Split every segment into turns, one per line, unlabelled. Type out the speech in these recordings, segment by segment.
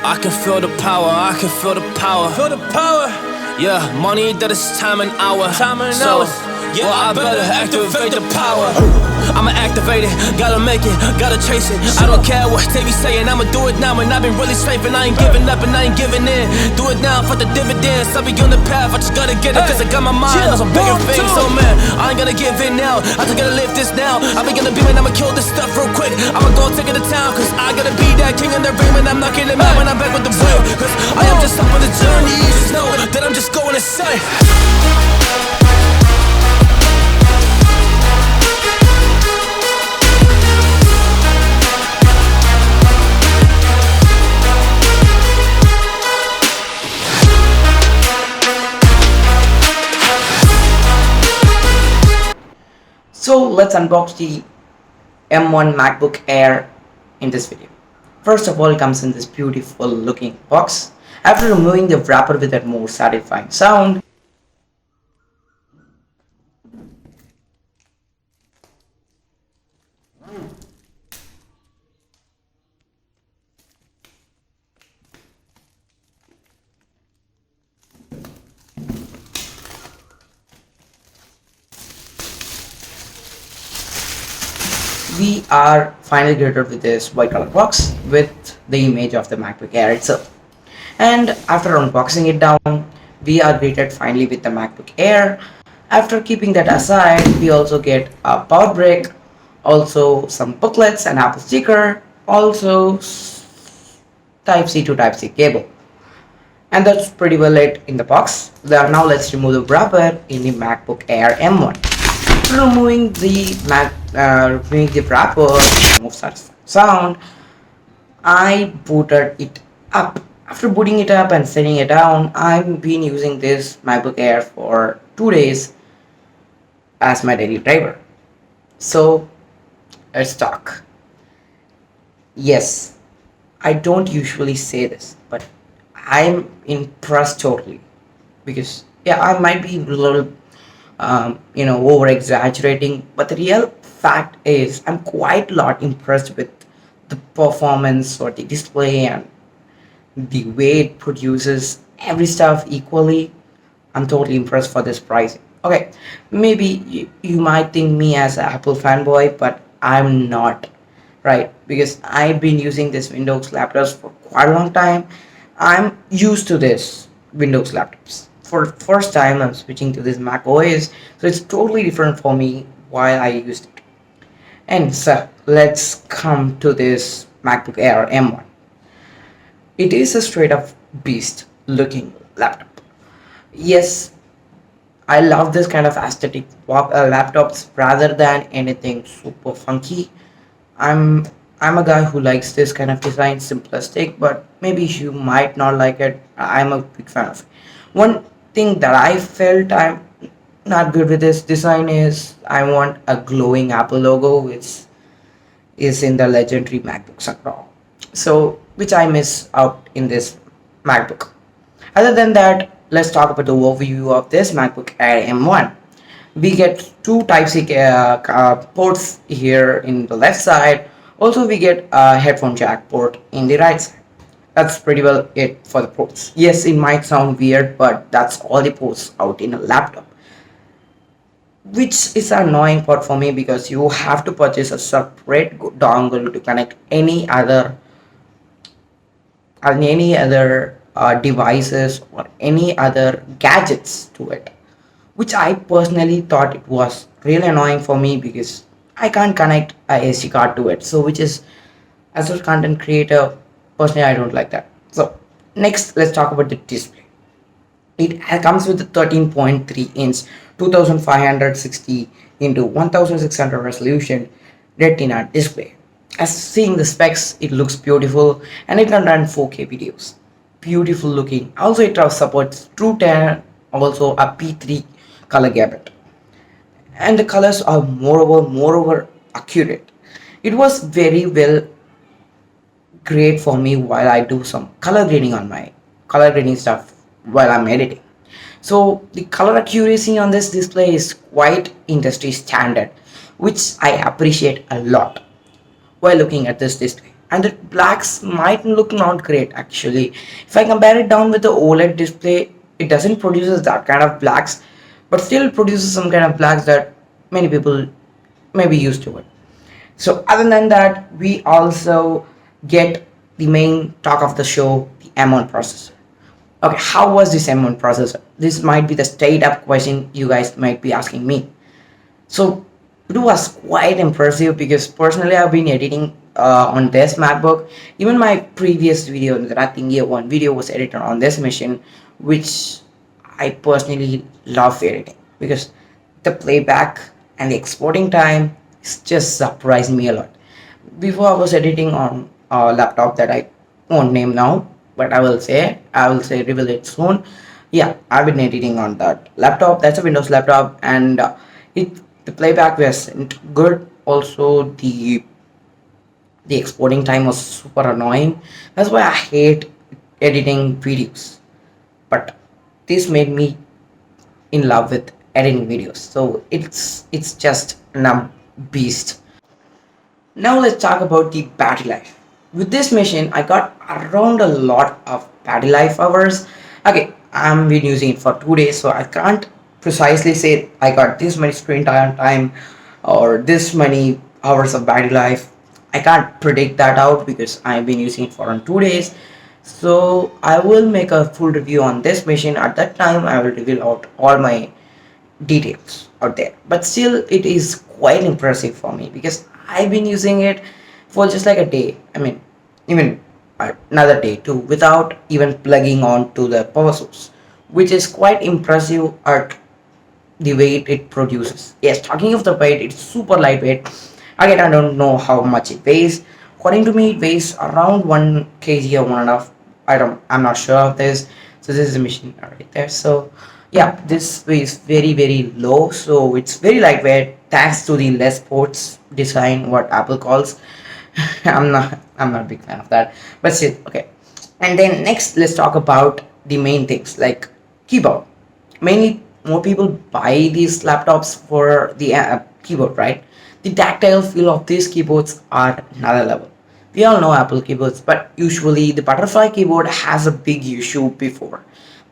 I can feel the power, I can feel the power. Feel the power. Yeah, money that is time and hour. Time and hours. Yeah, well, I better activate the power. I'ma activate it, gotta make it, gotta chase it. I don't care what they be saying, I'ma do it now. And I've been really slaving, I ain't giving up and I ain't giving in. Do it now for the dividends, I'll be on the path, I just gotta get it. Cause I got my mind on some bigger things. So man, I ain't gonna give in now, I just gotta live this now. I be gonna be when I'ma kill this stuff real quick. I'ma go take it to town, cause I gotta be that king in the ring. When I'm knocking it out, when I'm back with the wheel. Cause I am just up on the journey, you just know that I'm just going insane.
So let's unbox the M1 MacBook Air in this video. First of all, it comes in this beautiful looking box. After removing the wrapper with that more satisfying sound, we are finally greeted with this white color box with the image of the MacBook Air itself. And after unboxing it down, we are greeted finally with the MacBook Air. After keeping that aside, we also get a power brick, also some booklets, an Apple sticker, also Type-C to Type-C cable. And that's pretty well it in the box. Now let's remove the wrapper in the MacBook Air M1. Removing the wrapper, remove such sound, I booted it up. After booting it up and setting it down, I've been using this MacBook Air for 2 days as my daily driver. So let's talk. Yes, I don't usually say this, but I'm impressed totally, because yeah, I might be a little over exaggerating, but the real fact is I'm quite a lot impressed with the performance or the display and the way it produces every stuff equally. I'm totally impressed for this pricing. Okay, maybe you might think me as an Apple fanboy, but I'm not, right? Because I've been using this Windows laptops for quite a long time. I'm used to this Windows laptops. For the first time, I'm switching to this Mac OS, so it's totally different for me while I used it. And so let's come to this MacBook Air M1. It is a straight up beast looking laptop. Yes, I love this kind of aesthetic laptops rather than anything super funky. I'm a guy who likes this kind of design, simplistic, but maybe you might not like it. I'm a big fan of it. One thing that I felt I'm not good with this design is I want a glowing Apple logo, which is in the legendary MacBook Sur. So which I miss out in this MacBook. Other than that, let's talk about the overview of this MacBook Air M1. We get two Type-C ports here in the left side. Also, we get a headphone jack port in the right side. That's pretty well it for the ports. Yes, it might sound weird, but that's all the ports out in a laptop. Which is an annoying part for me, because you have to purchase a separate dongle to connect any other devices or any other gadgets to it, which I personally thought it was really annoying for me, because I can't connect a SD card to it. So which is, as a content creator, personally I don't like that. So next, let's talk about the display. It comes with a 13.3 inch 2560 into 1600 resolution retina display. As seeing the specs, it looks beautiful and it can run 4K videos. Beautiful looking. Also, it supports True 10, also a P3 color gamut, and the colors are moreover accurate. It was very well great for me while I do some color grading on my color grading stuff while I'm editing. So the color accuracy on this display is quite industry standard, which I appreciate a lot while looking at this display. and the blacks might look not great actually. If I compare it down with the OLED display, it doesn't produces that kind of blacks, but still produces some kind of blacks that many people may be used to it. So other than that, we also get the main talk of the show, the M1 processor. Okay, how was this M1 processor? This might be the straight up question you guys might be asking me. So it was quite impressive because personally I've been editing on this MacBook. Even my previous video, the Nothing Year One video, was edited on this machine, which I personally love editing because the playback and the exporting time is just surprising me a lot. Before I was editing on a laptop that I won't name now, but I will say reveal it soon. Yeah, I've been editing on that laptop. That's a Windows laptop, and it the playback wasn't good. Also, the exporting time was super annoying. That's why I hate editing videos. But this made me in love with editing videos. So it's just a beast. Now let's talk about the battery life. With this machine, I got around a lot of battery life hours. Okay, I'm been using it for 2 days, so I can't precisely say I got this many screen time or this many hours of battery life. I can't predict that out because I've been using it for on 2 days. So I will make a full review on this machine. At that time, I will reveal out all my details out there, but still it is quite impressive for me because I've been using it for just like a day, I mean even another day too, without even plugging on to the power source, which is quite impressive at the weight it produces. Yes, talking of the weight, it's super lightweight. Again, I don't know how much it weighs. According to me, it weighs around 1 kg or one and a half. I'm not sure of this. So this is the machine right there. So yeah, this weighs very low. So it's very lightweight thanks to the less ports design, what Apple calls. I'm not a big fan of that. But still, okay. And then next let's talk about the main things like keyboard. Mainly more people buy these laptops for the keyboard, right? The tactile feel of these keyboards are another level. We all know Apple keyboards, but usually the butterfly keyboard has a big issue before,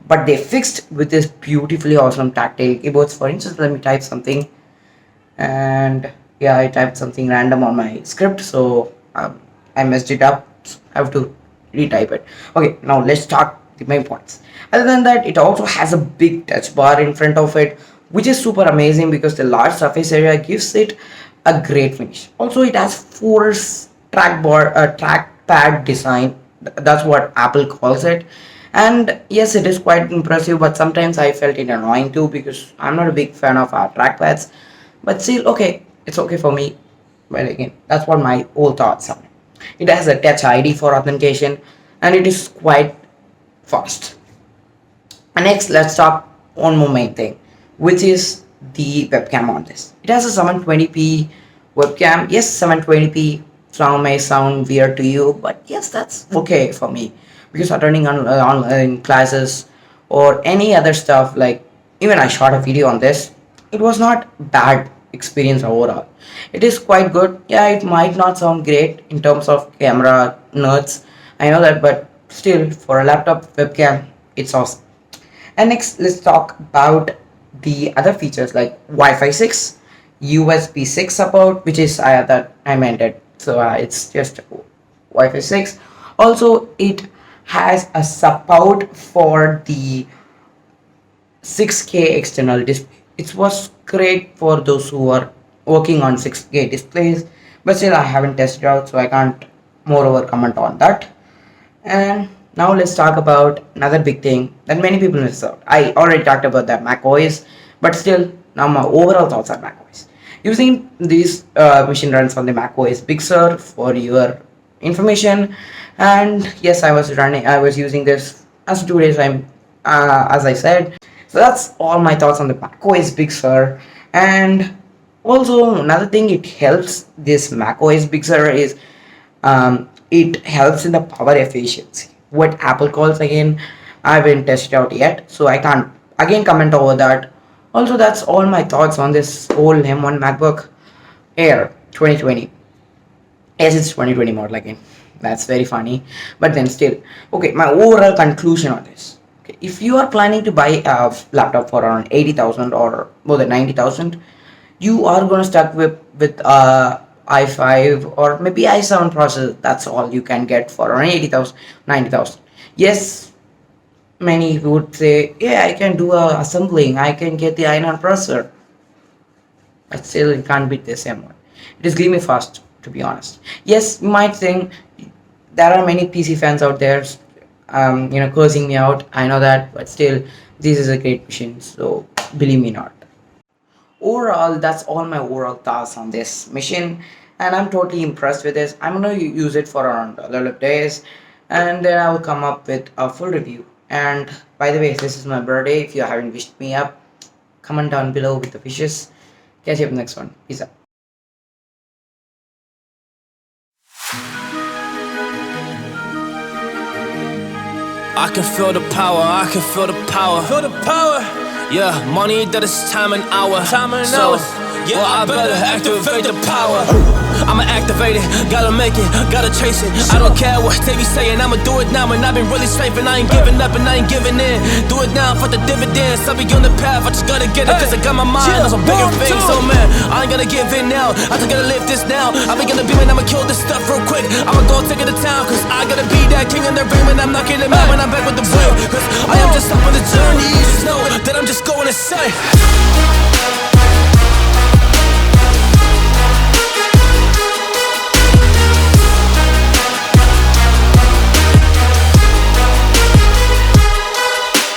but they fixed with this beautifully awesome tactile keyboards. For instance, let me type something, and yeah, I typed something random on my script, so I messed it up. So I have to retype it. Okay, now let's talk the main points. Other than that, it also has a big touch bar in front of it, which is super amazing because the large surface area gives it a great finish. Also, it has force trackpad design. That's what Apple calls it. And yes, it is quite impressive, but sometimes I felt it annoying too because I'm not a big fan of our trackpads. But still, okay, it's okay for me. But again, that's what my whole thoughts are. It has a Touch ID for authentication, and it is quite fast. And next, let's talk one more main thing, which is the webcam on this. It has a 720p webcam. Yes, 720p sound may sound weird to you, but yes, that's okay for me because attending online classes or any other stuff, like even I shot a video on this, it was not bad experience overall. It is quite good. Yeah, it might not sound great in terms of camera nerds, I know that, but still for a laptop webcam, it's awesome. And next, let's talk about the other features like Wi-Fi 6, USB 6 support, which is that I meant it. So it's just Wi-Fi 6. Also, it has a support for the 6K external display. It was great for those who are working on 6K displays, but still I haven't tested out, so I can't moreover comment on that. And now let's talk about another big thing that many people miss out. I already talked about that macOS, but still now my overall thoughts on macOS. Using this machine runs on the macOS Big Sur for your information, and yes, I was using this as 2 days. As I said. So that's all my thoughts on the macOS Big Sur. And also another thing it helps this macOS Big Sur is it helps in the power efficiency, what Apple calls. Again, I haven't tested out yet, so I can't again comment over that. Also, that's all my thoughts on this whole M1 MacBook Air 2020. Yes, it's 2020 model again. That's very funny. But then still, okay, my overall conclusion on this. Okay, if you are planning to buy a laptop for around 80,000 or more than 90,000, you are gonna stuck with i5 or maybe i7 processor. That's all you can get for around 80,000, 90,000. Yes, many would say, yeah, I can do assembling, I can get the i9 processor, but still it can't beat this M1. It is gleaming fast, to be honest. Yes, you might think there are many PC fans out there, cursing me out. I know that, but still, this is a great machine. So believe me not. Overall, that's all my overall thoughts on this machine, and I'm totally impressed with this. I'm gonna use it for around a little days, and then I will come up with a full review. And by the way, this is my birthday. If you haven't wished me up, comment down below with the wishes. Catch you up next one. Peace out.
I can feel the power, I can feel the power. Feel the power. Yeah, money that is time and hour. So, yeah, I better activate the power. I'ma activate it, gotta make it, gotta chase it. I don't care what they be saying, I'ma do it now. And I've been really straight, and I ain't giving up and I ain't giving in. Do it now for the dividends. I'll be on the path, I just gotta get it, cause I got my mind on some bigger things. So man, I ain't gonna give in now, I just gotta live this now. I've been gonna be man, I'ma kill this stuff real quick. I'ma go take it to town, cause I gotta be that king in their ring. When I'm knocking them out, when I'm back with the win. Cause I am just up on the journey, just know that I'm just going insane.